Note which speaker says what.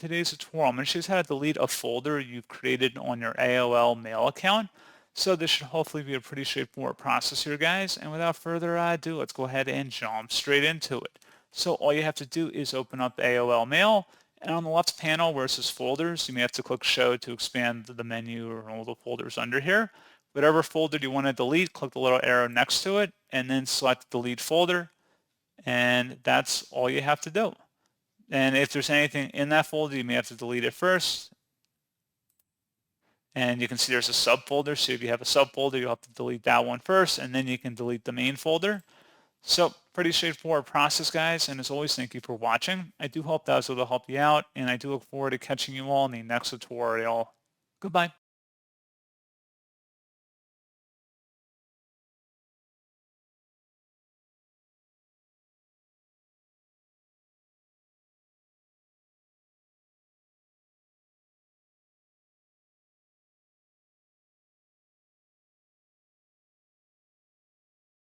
Speaker 1: today's tutorial, I'm going to show you how to delete a folder you've created on your AOL Mail account. So this should hopefully be a pretty straightforward process here, guys. And without further ado, let's go ahead and jump straight into it. So all you have to do is open up AOL Mail, and on the left panel where it says folders, you may have to click show to expand the menu or all the folders under here. Whatever folder you want to delete, click the little arrow next to it, and then select delete folder. And that's all you have to do. And if there's anything in that folder, you may have to delete it first. And you can see there's a subfolder. So if you have a subfolder, you'll have to delete that one first, and then you can delete the main folder. So pretty straightforward process, guys. And as always, thank you for watching. I do hope that was able to help you out, and I do look forward to catching you all in the next tutorial. Goodbye.